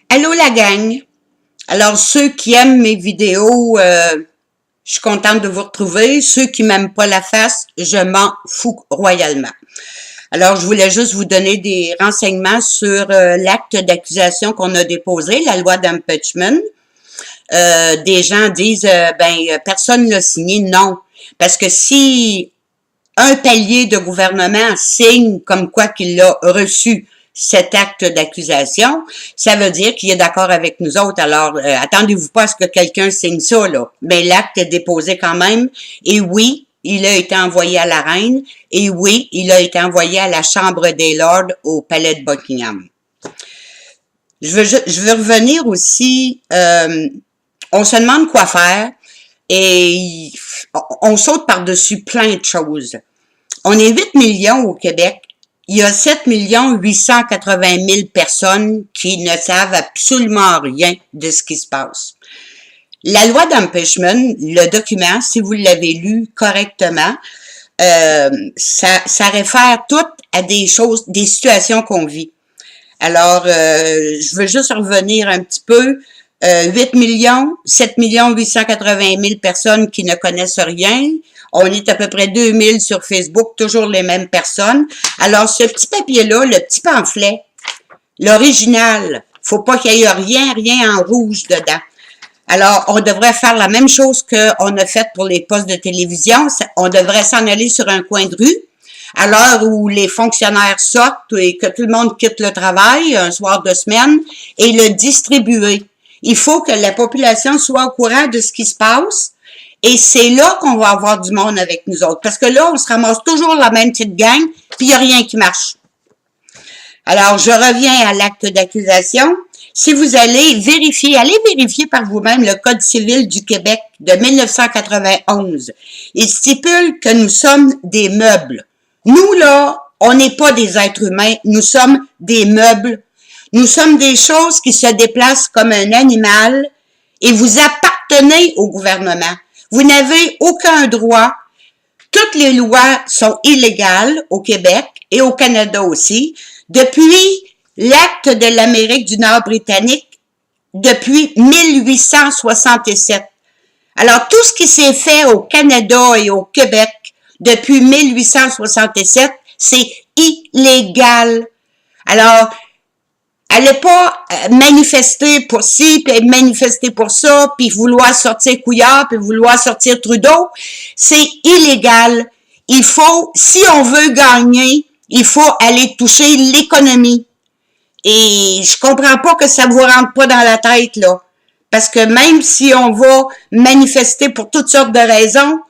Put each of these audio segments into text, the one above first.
Allô la gang! Alors ceux qui aiment mes vidéos, je suis contente de vous retrouver. Ceux qui m'aiment pas la face, je m'en fous royalement. Alors je voulais juste vous donner des renseignements sur l'acte d'accusation qu'on a déposé, la loi d'impeachment. Des gens disent, personne l'a signé. Non, parce que si un palier de gouvernement signe comme quoi qu'il l'a reçu, cet acte d'accusation, ça veut dire qu'il est d'accord avec nous autres. Alors, attendez-vous pas à ce que quelqu'un signe ça, là. Mais l'acte est déposé quand même. Et oui, il a été envoyé à la reine. Et oui, il a été envoyé à la Chambre des Lords au Palais de Buckingham. Je veux revenir aussi, on se demande quoi faire et on saute par-dessus plein de choses. On est 8 millions au Québec. Il y a 7 880 000 personnes qui ne savent absolument rien de ce qui se passe. La loi d'impeachment, le document, si vous l'avez lu correctement, ça réfère tout à des choses, des situations qu'on vit. Alors, je veux juste revenir un petit peu. 8 millions, 7 880 000 personnes qui ne connaissent rien. On est à peu près 2000 sur Facebook, toujours les mêmes personnes. Alors, ce petit papier-là, le petit pamphlet, l'original, faut pas qu'il y ait rien en rouge dedans. Alors, on devrait faire la même chose qu'on a fait pour les postes de télévision. On devrait s'en aller sur un coin de rue, à l'heure où les fonctionnaires sortent et que tout le monde quitte le travail, un soir de semaine, et le distribuer. Il faut que la population soit au courant de ce qui se passe. Et c'est là qu'on va avoir du monde avec nous autres. Parce que là, on se ramasse toujours la même petite gang, puis il n'y a rien qui marche. Alors, je reviens à l'acte d'accusation. Si vous allez vérifier par vous-même le Code civil du Québec de 1991. Il stipule que nous sommes des meubles. Nous, là, on n'est pas des êtres humains, nous sommes des meubles. Nous sommes des choses qui se déplacent comme un animal et vous appartenez au gouvernement. Vous n'avez aucun droit. Toutes les lois sont illégales au Québec et au Canada aussi. Depuis l'acte de l'Amérique du Nord britannique, depuis 1867. Alors, tout ce qui s'est fait au Canada et au Québec depuis 1867, c'est illégal. Alors, allez pas manifester pour ci, puis manifester pour ça, puis vouloir sortir Couillard, puis vouloir sortir Trudeau. C'est illégal. Il faut, si on veut gagner, il faut aller toucher l'économie. Et je comprends pas que ça vous rentre pas dans la tête, là. Parce que même si on va manifester pour toutes sortes de raisons,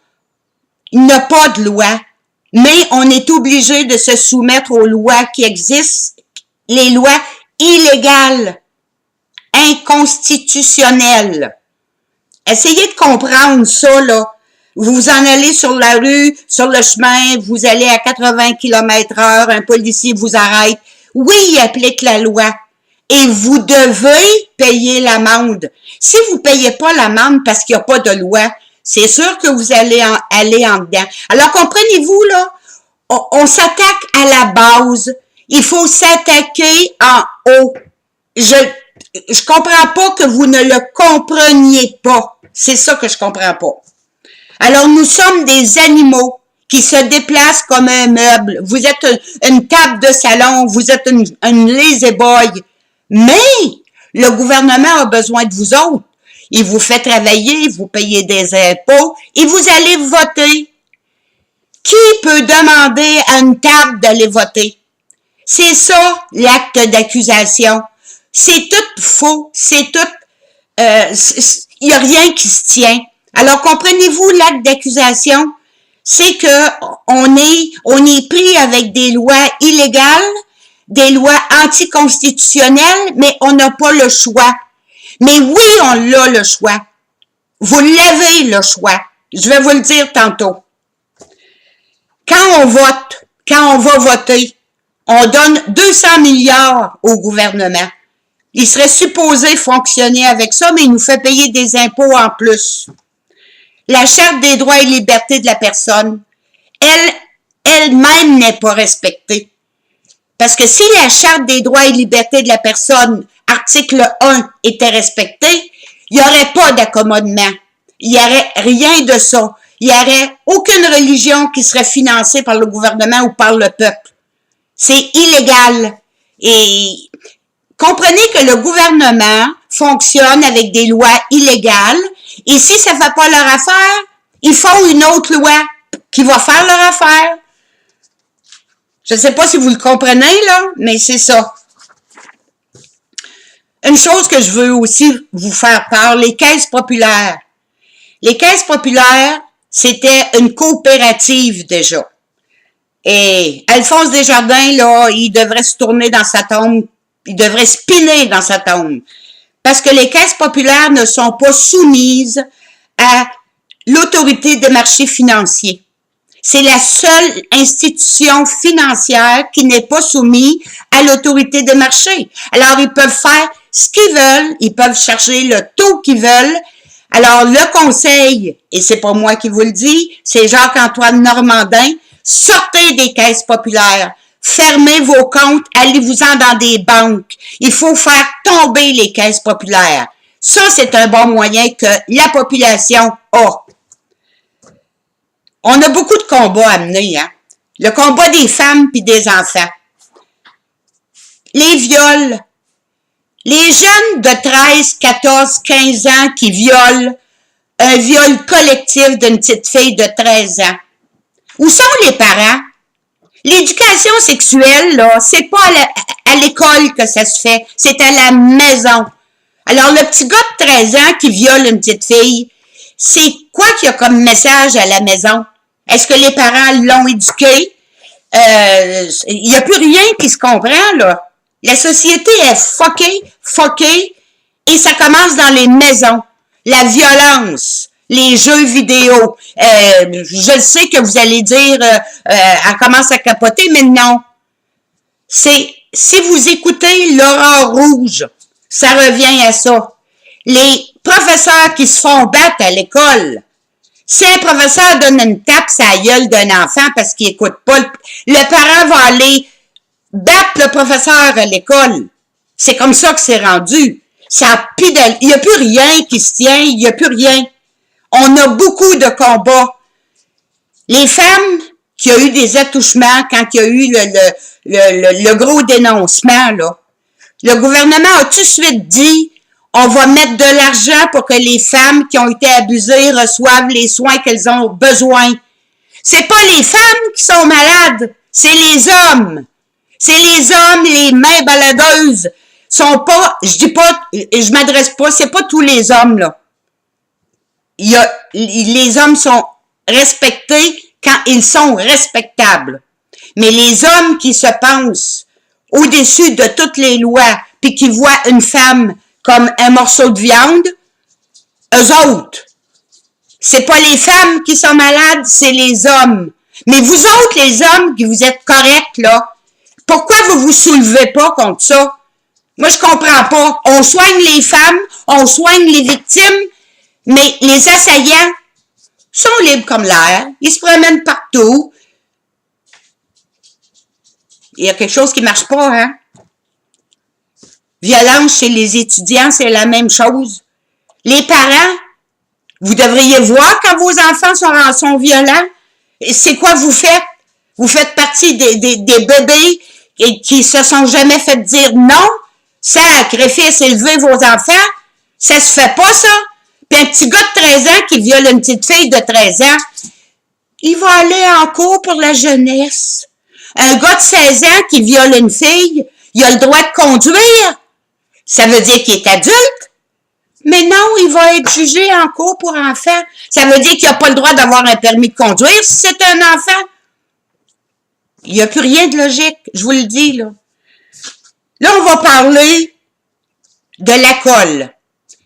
il n'y a pas de loi. Mais on est obligé de se soumettre aux lois qui existent, les lois illégales, inconstitutionnelles. Essayez de comprendre ça, là. Vous en allez sur la rue, sur le chemin, vous allez à 80 km/h, un policier vous arrête. Oui, il applique la loi. Et vous devez payer l'amende. Si vous payez pas l'amende parce qu'il n'y a pas de loi, c'est sûr que vous allez aller en dedans. Alors, comprenez-vous, là, on s'attaque à la base. Il faut s'attaquer en haut. Je comprends pas que vous ne le compreniez pas. C'est ça que je comprends pas. Alors, nous sommes des animaux qui se déplacent comme un meuble. Vous êtes une table de salon, vous êtes une lazy boy. Mais le gouvernement a besoin de vous autres. Il vous fait travailler, vous payez des impôts et vous allez voter. Qui peut demander à une table d'aller voter? C'est ça, l'acte d'accusation. C'est tout faux, c'est tout... il n'y a rien qui se tient. Alors, comprenez-vous, l'acte d'accusation, c'est que on est pris avec des lois illégales, des lois anticonstitutionnelles, mais on n'a pas le choix. Mais oui, on a le choix. Vous l'avez, le choix. Je vais vous le dire tantôt. Quand on vote, quand on va voter, on donne 200 milliards au gouvernement. Il serait supposé fonctionner avec ça, mais il nous fait payer des impôts en plus. La Charte des droits et libertés de la personne, elle-même n'est pas respectée. Parce que si la Charte des droits et libertés de la personne article 1 était respecté, il n'y aurait pas d'accommodement. Il n'y aurait rien de ça. Il n'y aurait aucune religion qui serait financée par le gouvernement ou par le peuple. C'est illégal. Et comprenez que le gouvernement fonctionne avec des lois illégales et si ça ne fait pas leur affaire, ils font une autre loi qui va faire leur affaire. Je ne sais pas si vous le comprenez, là, mais c'est ça. Une chose que je veux aussi vous faire part, les caisses populaires. Les caisses populaires, c'était une coopérative déjà. Et Alphonse Desjardins, là, il devrait se tourner dans sa tombe, il devrait spinner dans sa tombe. Parce que les caisses populaires ne sont pas soumises à l'autorité des marchés financiers. C'est la seule institution financière qui n'est pas soumise à l'autorité des marchés. Alors, ils peuvent faire ce qu'ils veulent, ils peuvent chercher le taux qu'ils veulent. Alors, le conseil, et c'est pas moi qui vous le dis, c'est Jacques-Antoine Normandin, sortez des caisses populaires, fermez vos comptes, allez-vous-en dans des banques. Il faut faire tomber les caisses populaires. Ça, c'est un bon moyen que la population a. On a beaucoup de combats à mener, hein. Le combat des femmes puis des enfants. Les viols. Les jeunes de 13, 14, 15 ans qui violent un viol collectif d'une petite fille de 13 ans. Où sont les parents? L'éducation sexuelle, là, c'est pas à l'école que ça se fait, c'est à la maison. Alors, le petit gars de 13 ans qui viole une petite fille, c'est quoi qu'il y a comme message à la maison? Est-ce que les parents l'ont éduqué? Il n'y a plus rien qui se comprend, là. La société est fuckée, et ça commence dans les maisons. La violence, les jeux vidéo. Je sais que vous allez dire, elle commence à capoter, mais non. Si vous écoutez l'Aurore rouge, ça revient à ça. Les professeurs qui se font battre à l'école. Si un professeur donne une tape sur la gueule d'un enfant parce qu'il écoute pas, le parent va aller battre le professeur à l'école. C'est comme ça que c'est rendu. Il n'y a plus rien qui se tient, il n'y a plus rien. On a beaucoup de combats. Les femmes qui ont eu des attouchements quand il y a eu le gros dénoncement, là, le gouvernement a tout de suite dit on va mettre de l'argent pour que les femmes qui ont été abusées reçoivent les soins qu'elles ont besoin. C'est pas les femmes qui sont malades, c'est les hommes. C'est les hommes, les mains baladeuses. Sont pas, je dis pas, je m'adresse pas, c'est pas tous les hommes, là. Les hommes sont respectés quand ils sont respectables. Mais les hommes qui se pensent au-dessus de toutes les lois, puis qui voient une femme comme un morceau de viande, eux autres, c'est pas les femmes qui sont malades, c'est les hommes. Mais vous autres, les hommes, qui vous êtes corrects, là, pourquoi vous vous soulevez pas contre ça? Moi, je comprends pas. On soigne les femmes, on soigne les victimes, mais les assaillants sont libres comme l'air. Ils se promènent partout. Il y a quelque chose qui marche pas, hein? Violence chez les étudiants, c'est la même chose. Les parents, vous devriez voir quand vos enfants sont violents. C'est quoi vous faites? Vous faites partie des bébés qui se sont jamais fait dire non. Sacrifice, élevez vos enfants. Ça se fait pas, ça. Puis un petit gars de 13 ans qui viole une petite fille de 13 ans, il va aller en cours pour la jeunesse. Un gars de 16 ans qui viole une fille, il a le droit de conduire. Ça veut dire qu'il est adulte. Mais non, il va être jugé en cours pour enfants. Ça veut dire qu'il n'a pas le droit d'avoir un permis de conduire si c'est un enfant. Il n'y a plus rien de logique, je vous le dis, là. Là, on va parler de l'école.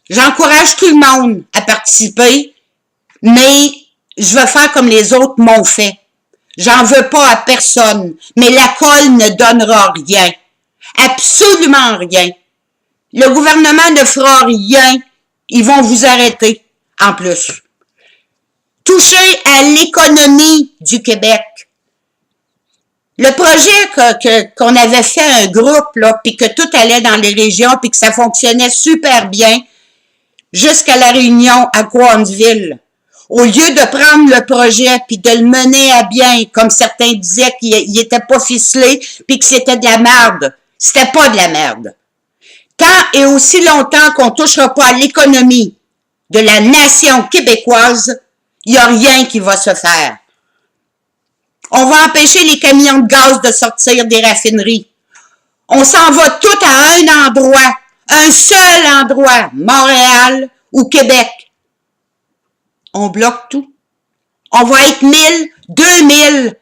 J'encourage tout le monde à participer, mais je veux faire comme les autres m'ont fait. J'en veux pas à personne, mais l'école ne donnera rien. Absolument rien. Le gouvernement ne fera rien. Ils vont vous arrêter, en plus. Toucher à l'économie du Québec. Le projet qu'on avait fait un groupe, là, puis que tout allait dans les régions, puis que ça fonctionnait super bien, jusqu'à la réunion à Cowansville. Au lieu de prendre le projet puis de le mener à bien, comme certains disaient qu'il était pas ficelé puis que c'était de la merde, c'était pas de la merde. Tant et aussi longtemps qu'on touchera pas à l'économie de la nation québécoise, il n'y a rien qui va se faire. On va empêcher les camions de gaz de sortir des raffineries. On s'en va tout à un endroit, un seul endroit, Montréal ou Québec. On bloque tout. On va être 1000, 2000.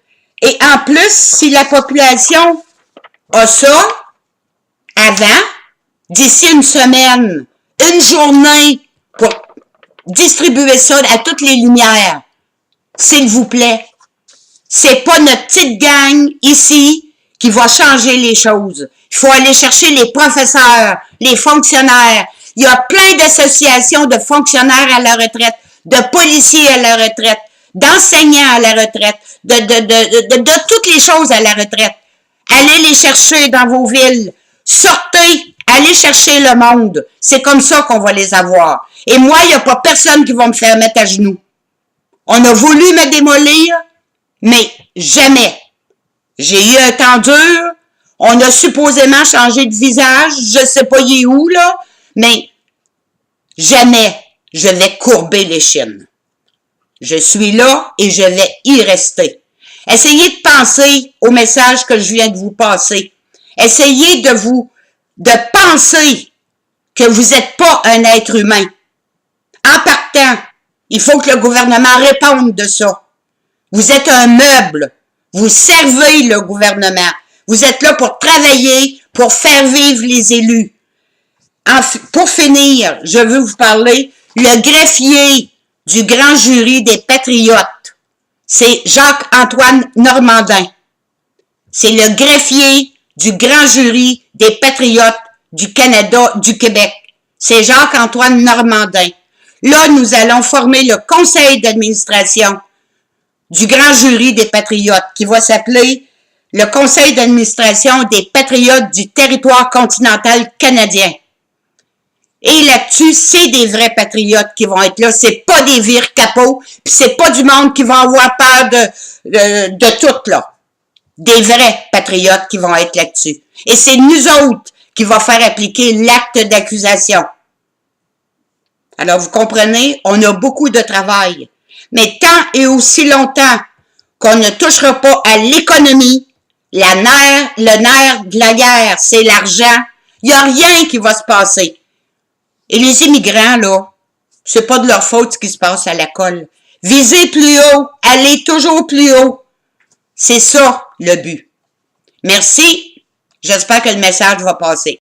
Et en plus, si la population a ça, avant, d'ici une semaine, une journée pour distribuer ça à toutes les lumières, s'il vous plaît. C'est pas notre petite gang ici qui va changer les choses. Il faut aller chercher les professeurs, les fonctionnaires. Il y a plein d'associations de fonctionnaires à la retraite, de policiers à la retraite, d'enseignants à la retraite, de toutes les choses à la retraite. Allez les chercher dans vos villes. Sortez, allez chercher le monde. C'est comme ça qu'on va les avoir. Et moi, il n'y a pas personne qui va me faire mettre à genoux. On a voulu me démolir, mais jamais. J'ai eu un temps dur. On a supposément changé de visage. Je sais pas il est où, là. Mais jamais je vais courber l'échine. Je suis là et je vais y rester. Essayez de penser au message que je viens de vous passer. Essayez de penser que vous n'êtes pas un être humain. En partant, il faut que le gouvernement réponde de ça. Vous êtes un meuble. Vous servez le gouvernement. Vous êtes là pour travailler, pour faire vivre les élus. Pour finir, je veux vous parler, le greffier du grand jury des Patriotes, c'est Jacques-Antoine Normandin. C'est le greffier du grand jury des Patriotes du Canada, du Québec. C'est Jacques-Antoine Normandin. Là, nous allons former le conseil d'administration du grand jury des Patriotes, qui va s'appeler le conseil d'administration des Patriotes du territoire continental canadien. Et là-dessus, c'est des vrais patriotes qui vont être là. C'est pas des vire-capots, puis c'est pas du monde qui va avoir peur de tout, là. Des vrais patriotes qui vont être là-dessus. Et c'est nous autres qui va faire appliquer l'acte d'accusation. Alors, vous comprenez, on a beaucoup de travail. Mais tant et aussi longtemps qu'on ne touchera pas à l'économie, le nerf de la guerre, c'est l'argent, il n'y a rien qui va se passer. Et les immigrants, là, c'est pas de leur faute ce qui se passe à l'école. Visez plus haut, allez toujours plus haut. C'est ça, le but. Merci. J'espère que le message va passer.